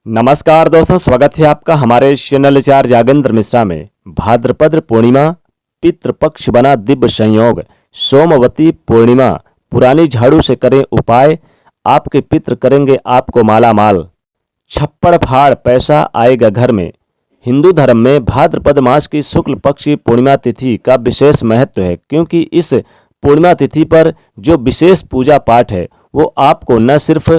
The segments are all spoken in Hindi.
नमस्कार दोस्तों, स्वागत है आपका हमारे चैनल आचार्य जागेंद्र मिश्रा में। भाद्रपद पूर्णिमा, पितृपक्ष बना दिव्य संयोग, सोमवती पूर्णिमा, पुरानी झाड़ू से करें उपाय, आपके पितृ करेंगे आपको माला माल। छप्पड़ फाड़ पैसा आएगा घर में। हिंदू धर्म में भाद्रपद मास की शुक्ल पक्ष की पूर्णिमा तिथि का विशेष महत्व है, क्योंकि इस पूर्णिमा तिथि पर जो विशेष पूजा पाठ है वो आपको न सिर्फ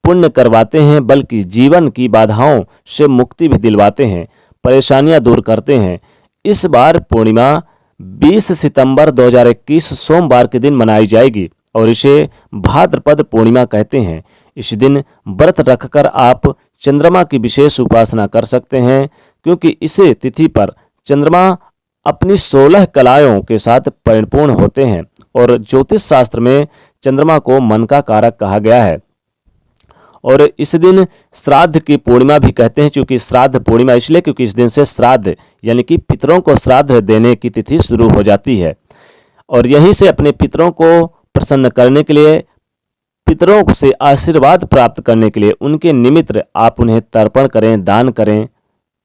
पुण्य करवाते हैं बल्कि जीवन की बाधाओं से मुक्ति भी दिलवाते हैं, परेशानियां दूर करते हैं। इस बार पूर्णिमा 20 सितंबर 2021 सोमवार के दिन मनाई जाएगी और इसे भाद्रपद पूर्णिमा कहते हैं। इस दिन व्रत रखकर आप चंद्रमा की विशेष उपासना कर सकते हैं, क्योंकि इस तिथि पर चंद्रमा अपनी 16 कलाओं के साथ परिपूर्ण होते हैं और ज्योतिष शास्त्र में चंद्रमा को मन का कारक कहा गया है। और इस दिन श्राद्ध की पूर्णिमा भी कहते हैं, क्योंकि श्राद्ध पूर्णिमा इसलिए क्योंकि इस दिन से श्राद्ध यानी कि पितरों को श्राद्ध देने की तिथि शुरू हो जाती है और यहीं से अपने पितरों को प्रसन्न करने के लिए, पितरों से आशीर्वाद प्राप्त करने के लिए उनके निमित्त आप उन्हें तर्पण करें, दान करें,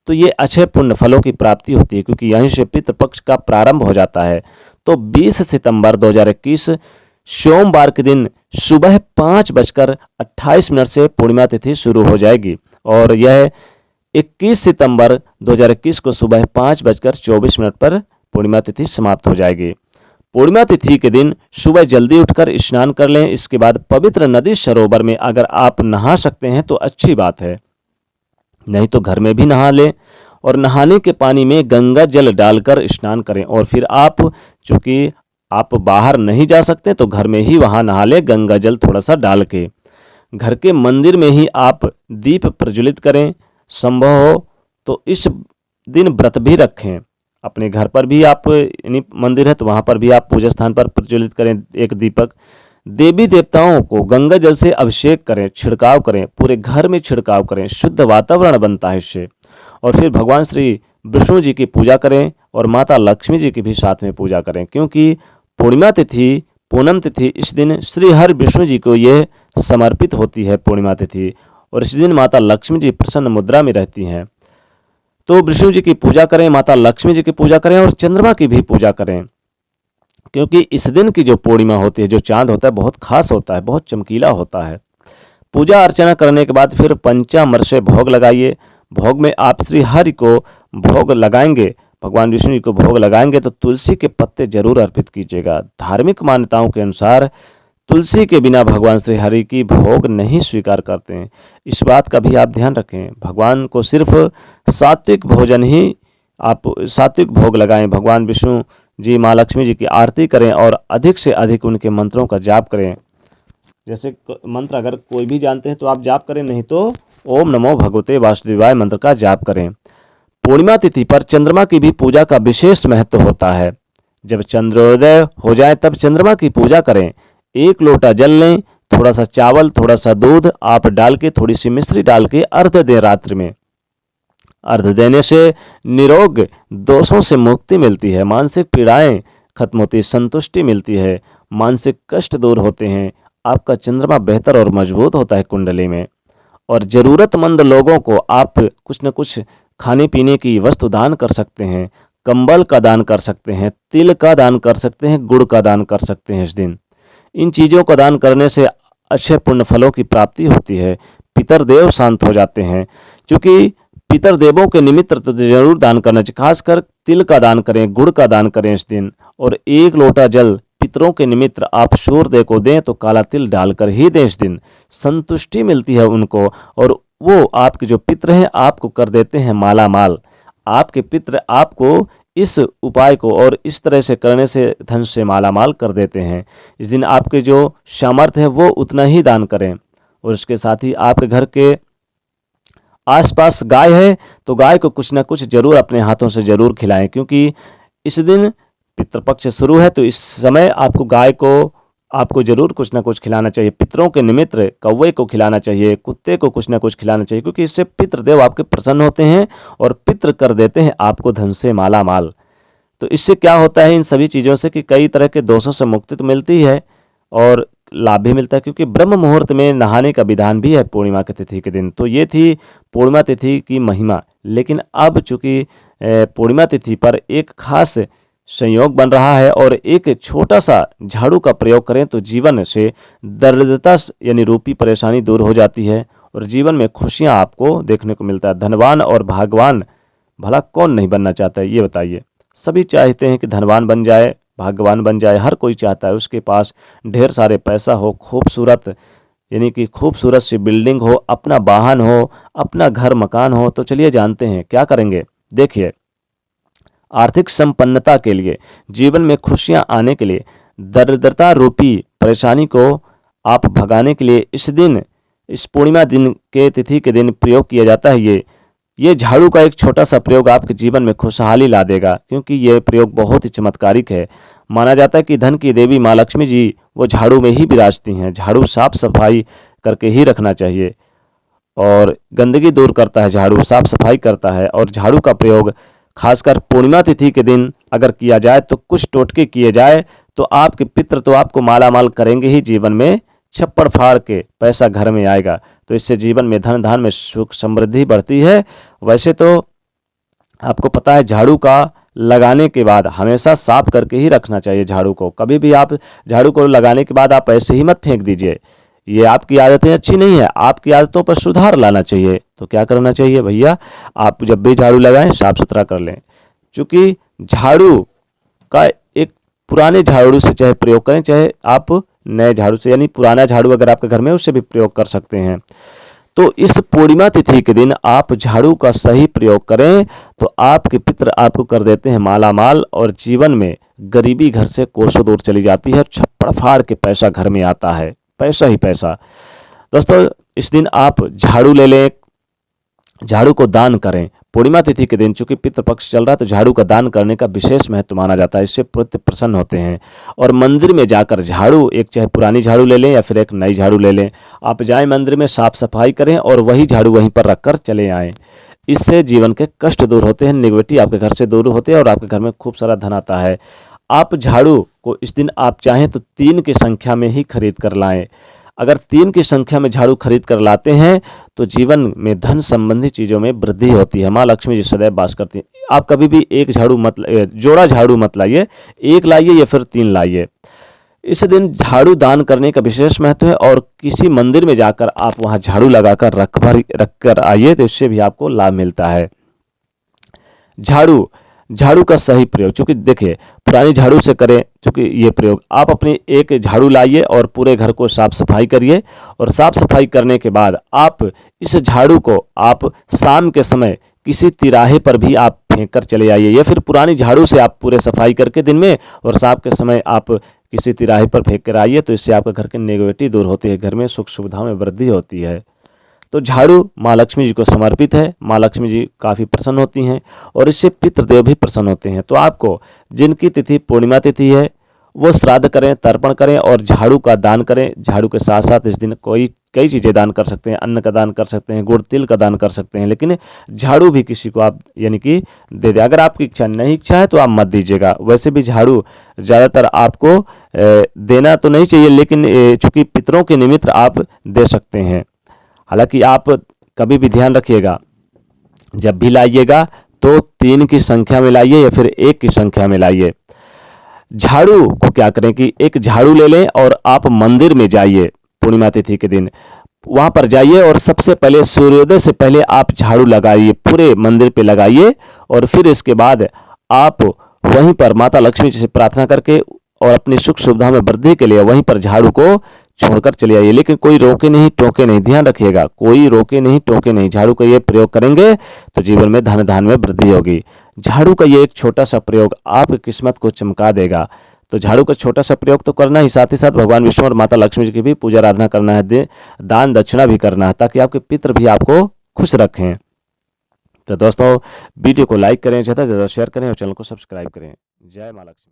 तो ये अच्छे पुण्य फलों की प्राप्ति होती है, क्योंकि यहीं से पितृपक्ष का प्रारंभ हो जाता है। तो 20 सितंबर 2021 सोमवार के दिन सुबह 5:28 से पूर्णिमा तिथि शुरू हो जाएगी और यह 21 सितंबर 2021 को सुबह 5:24 पर पूर्णिमा तिथि समाप्त हो जाएगी। पूर्णिमा तिथि के दिन सुबह जल्दी उठकर स्नान कर लें। इसके बाद पवित्र नदी सरोवर में अगर आप नहा सकते हैं तो अच्छी बात है, नहीं तो घर में भी नहा लें और नहाने के पानी में गंगा जल डालकर स्नान करें। और फिर आप, चूंकि आप बाहर नहीं जा सकते तो घर में ही वहां नहा लें, गंगा जल थोड़ा सा डाल के। घर के मंदिर में ही आप दीप प्रज्वलित करें, संभव हो तो इस दिन व्रत भी रखें। अपने घर पर भी आप यानी मंदिर है तो वहां पर भी आप पूजा स्थान पर प्रज्वलित करें एक दीपक। देवी देवताओं को गंगा जल से अभिषेक करें, छिड़काव करें, पूरे घर में छिड़काव करें, शुद्ध वातावरण बनता है इससे। और फिर भगवान श्री विष्णु जी की पूजा करें और माता लक्ष्मी जी की भी साथ में पूजा करें, क्योंकि पूर्णिमा तिथि, पूनम तिथि, इस दिन श्री हरि विष्णु जी को यह समर्पित होती है पूर्णिमा तिथि। और इस दिन माता लक्ष्मी जी प्रसन्न मुद्रा में रहती हैं। तो विष्णु जी की पूजा करें, माता लक्ष्मी जी की पूजा करें और चंद्रमा की भी पूजा करें, क्योंकि इस दिन की जो पूर्णिमा होती है, जो चांद होता है, बहुत खास होता है, बहुत चमकीला होता है। पूजा अर्चना करने के बाद फिर पंचामृत से भोग लगाइए। भोग में आप श्री हरि को भोग लगाएंगे, भगवान विष्णु जी को भोग लगाएंगे तो तुलसी के पत्ते जरूर अर्पित कीजिएगा। धार्मिक मान्यताओं के अनुसार तुलसी के बिना भगवान श्री हरि की भोग नहीं स्वीकार करते हैं, इस बात का भी आप ध्यान रखें। भगवान को सिर्फ सात्विक भोजन ही आप सात्विक भोग लगाएं। भगवान विष्णु जी, माँ लक्ष्मी जी की आरती करें और अधिक से अधिक उनके मंत्रों का जाप करें। जैसे मंत्र अगर कोई भी जानते हैं तो आप जाप करें, नहीं तो ओम नमो भगवते वासुदेवाय मंत्र का जाप करें। पूर्णिमा तिथि पर चंद्रमा की भी पूजा का विशेष महत्व होता है। जब चंद्रोदय हो जाए तब चंद्रमा की पूजा करें। 1 लोटा जल लें, थोड़ा सा चावल, थोड़ा सा दूध आप डाल के, थोड़ी सी मिश्री डाल के अर्घ्य दें रात्रि में। अर्घ्य देने से निरोग दोषों से मुक्ति मिलती है, मानसिक पीड़ाएं खत्म होती, संतुष्टि मिलती है, मानसिक कष्ट दूर होते हैं, आपका चंद्रमा बेहतर और मजबूत होता है कुंडली में। और ज़रूरतमंद लोगों को आप कुछ न कुछ खाने पीने की वस्तु दान कर सकते हैं, कंबल का दान कर सकते हैं, तिल का दान कर सकते हैं, गुड़ का दान कर सकते हैं। इस दिन इन चीज़ों का दान करने से अच्छे पुण्य फलों की प्राप्ति होती है, पितरदेव शांत हो जाते हैं। क्योंकि पितरदेवों के निमित्त तो जरूर दान करना चाहिए, खासकर तिल का दान करें, गुड़ का दान करें इस दिन। और 1 लोटा जल पितरों के निमित्त आप सूर्यदेव को दें तो काला तिल डालकर ही दें। इस दिन संतुष्टि मिलती है उनको और वो आपके जो पितर हैं आपको कर देते हैं माला माल। आपके पितर आपको इस उपाय को और इस तरह से करने से धन से माला माल कर देते हैं। इस दिन आपके जो सामर्थ्य है वो उतना ही दान करें। और इसके साथ ही आपके घर के आसपास गाय है तो गाय को कुछ ना कुछ जरूर अपने हाथों से जरूर खिलाएं, क्योंकि इस दिन पितृपक्ष शुरू है तो इस समय आपको गाय को आपको जरूर कुछ ना कुछ खिलाना चाहिए। पितरों के निमित्त कौवे को खिलाना चाहिए, कुत्ते को कुछ ना कुछ खिलाना चाहिए, क्योंकि इससे पितृदेव आपके प्रसन्न होते हैं और पितृ कर देते हैं आपको धन से माला माल। तो इससे क्या होता है इन सभी चीज़ों से कि कई तरह के दोषों से मुक्ति तो मिलती है और लाभ भी मिलता है, क्योंकि ब्रह्म मुहूर्त में नहाने का विधान भी है पूर्णिमा की तिथि के दिन। तो ये थी पूर्णिमा तिथि की महिमा। लेकिन अब चूंकि पूर्णिमा तिथि पर एक खास संयोग बन रहा है और एक छोटा सा झाड़ू का प्रयोग करें तो जीवन से दरिद्रता यानी रूपी परेशानी दूर हो जाती है और जीवन में खुशियां आपको देखने को मिलता है। धनवान और भाग्यवान भला कौन नहीं बनना चाहता है, ये बताइए। सभी चाहते हैं कि धनवान बन जाए, भाग्यवान बन जाए, हर कोई चाहता है उसके पास ढेर सारे पैसा हो, खूबसूरत यानी कि खूबसूरत सी बिल्डिंग हो, अपना वाहन हो, अपना घर मकान हो। तो चलिए जानते हैं क्या करेंगे। देखिए, आर्थिक संपन्नता के लिए, जीवन में खुशियां आने के लिए, दरिद्रता रूपी परेशानी को आप भगाने के लिए इस दिन, इस पूर्णिमा दिन के तिथि के दिन प्रयोग किया जाता है। ये झाड़ू का एक छोटा सा प्रयोग आपके जीवन में खुशहाली ला देगा, क्योंकि ये प्रयोग बहुत ही चमत्कारिक है। माना जाता है कि धन की देवी माँ लक्ष्मी जी वो झाड़ू में ही विराजती हैं। झाड़ू साफ सफाई करके ही रखना चाहिए और गंदगी दूर करता है, झाड़ू साफ सफाई करता है। और झाड़ू का प्रयोग खासकर पूर्णिमा तिथि के दिन अगर किया जाए तो कुछ टोटके किए जाए तो आपके पितृ तो आपको मालामाल करेंगे ही, जीवन में छप्पड़ फाड़ के पैसा घर में आएगा। तो इससे जीवन में धन धान में सुख समृद्धि बढ़ती है। वैसे तो आपको पता है झाड़ू का लगाने के बाद हमेशा साफ करके ही रखना चाहिए झाड़ू को। कभी भी आप झाड़ू को लगाने के बाद आप ऐसे ही मत फेंक दीजिए, ये आपकी आदतें अच्छी नहीं है। आपकी आदतों पर सुधार लाना चाहिए। तो क्या करना चाहिए भैया, आप जब भी झाड़ू लगाएं साफ सुथरा कर लें। क्योंकि झाड़ू का एक पुराने झाड़ू से चाहे प्रयोग करें, चाहे आप नए झाड़ू से, यानी पुराना झाड़ू अगर आपके घर में है उससे भी प्रयोग कर सकते हैं। तो इस पूर्णिमा तिथि के दिन आप झाड़ू का सही प्रयोग करें तो आपके पितृ आपको कर देते हैं मालामाल और जीवन में गरीबी घर से कोसों दूर चली जाती है। छप्पड़ फाड़ के पैसा घर में आता है, पैसा ही पैसा। दोस्तों, इस दिन आप झाड़ू ले लें, झाड़ू को दान करें। पूर्णिमा तिथि के दिन चूंकि पितृपक्ष चल रहा है तो झाड़ू का दान करने का विशेष महत्व माना जाता है। इससे पितृ प्रसन्न होते हैं। और मंदिर में जाकर झाड़ू, एक चाहे पुरानी झाड़ू ले लें या फिर एक नई झाड़ू ले लें, आप जाएं मंदिर में, साफ सफाई करें और वही झाड़ू वहीं पर रखकर चले आएँ। इससे जीवन के कष्ट दूर होते हैं, नेगेटिविटी आपके घर से दूर होते हैं और आपके घर में खूब सारा धन आता है। आप झाड़ू को इस दिन आप चाहें तो 3 की संख्या में ही खरीद कर लाएं। अगर 3 की संख्या में झाड़ू खरीद कर लाते हैं तो जीवन में धन संबंधी चीज़ों में वृद्धि होती है। माँ लक्ष्मी जी सदैव वास करती हैं। आप कभी भी एक झाड़ू मत, जोड़ा झाड़ू मत लाइए, एक लाइए या फिर 3 लाइए। इस दिन झाड़ू दान करने का विशेष महत्व है और किसी मंदिर में जाकर आप वहाँ झाड़ू लगाकर रख कर आइए तो इससे भी आपको लाभ मिलता है। झाड़ू का सही प्रयोग, चूंकि देखिए पुरानी झाड़ू से करें चूंकि ये प्रयोग, आप अपनी एक झाड़ू लाइए और पूरे घर को साफ सफाई करिए और साफ सफाई करने के बाद आप इस झाड़ू को आप शाम के समय किसी तिराहे पर भी आप फेंक कर चले आइए, या फिर पुरानी झाड़ू से आप पूरे सफाई करके दिन में और शाम के समय आप किसी तिराहे पर फेंक कर आइए। तो इससे आपके घर की नेगेटिविटी दूर होती है, घर में सुख सुविधाओं में वृद्धि होती है। तो झाड़ू माँ लक्ष्मी जी को समर्पित है। माँ लक्ष्मी जी काफ़ी प्रसन्न होती हैं और इससे पितृदेव भी प्रसन्न होते हैं। तो आपको जिनकी तिथि पूर्णिमा तिथि है वो श्राद्ध करें, तर्पण करें और झाड़ू का दान करें। झाड़ू के साथ साथ इस दिन कई चीज़ें दान कर सकते हैं, अन्न का दान कर सकते हैं, गुड़ तिल का दान कर सकते हैं, लेकिन झाड़ू भी किसी को आप यानी कि दे दें। अगर आपकी इच्छा है तो आप मत दीजिएगा। वैसे भी झाड़ू ज़्यादातर आपको देना तो नहीं चाहिए, लेकिन चूँकि पितरों के निमित्त आप दे सकते हैं। हालांकि आप कभी भी ध्यान रखिएगा, जब भी लाइएगा तो 3 की संख्या में लाइए या फिर 1 की संख्या में लाइए। झाड़ू को क्या करें कि एक झाड़ू ले लें और आप मंदिर में जाइए पूर्णिमा तिथि के दिन, वहां पर जाइए और सबसे पहले सूर्योदय से पहले आप झाड़ू लगाइए, पूरे मंदिर पे लगाइए और फिर इसके बाद आप वहीं पर माता लक्ष्मी जी से प्रार्थना करके और अपनी सुख सुविधा में वृद्धि के लिए वहीं पर झाड़ू को छोड़कर चले आइए। लेकिन कोई रोके नहीं टोके नहीं, ध्यान रखिएगा, कोई रोके नहीं टोके नहीं। झाड़ू का ये प्रयोग करेंगे तो जीवन में धन धान में वृद्धि होगी। झाड़ू का ये एक छोटा सा प्रयोग आपकी किस्मत को चमका देगा। तो झाड़ू का छोटा सा प्रयोग तो करना ही, साथ ही साथ भगवान विष्णु और माता लक्ष्मी जी की भी पूजा आराधना करना है, दान दक्षिणा भी करना है, ताकि आपके पितृ भी आपको खुश रखें। तो दोस्तों, वीडियो को लाइक करें, ज़्यादा से ज़्यादा शेयर करें और चैनल को सब्सक्राइब करें। जय माँ लक्ष्मी।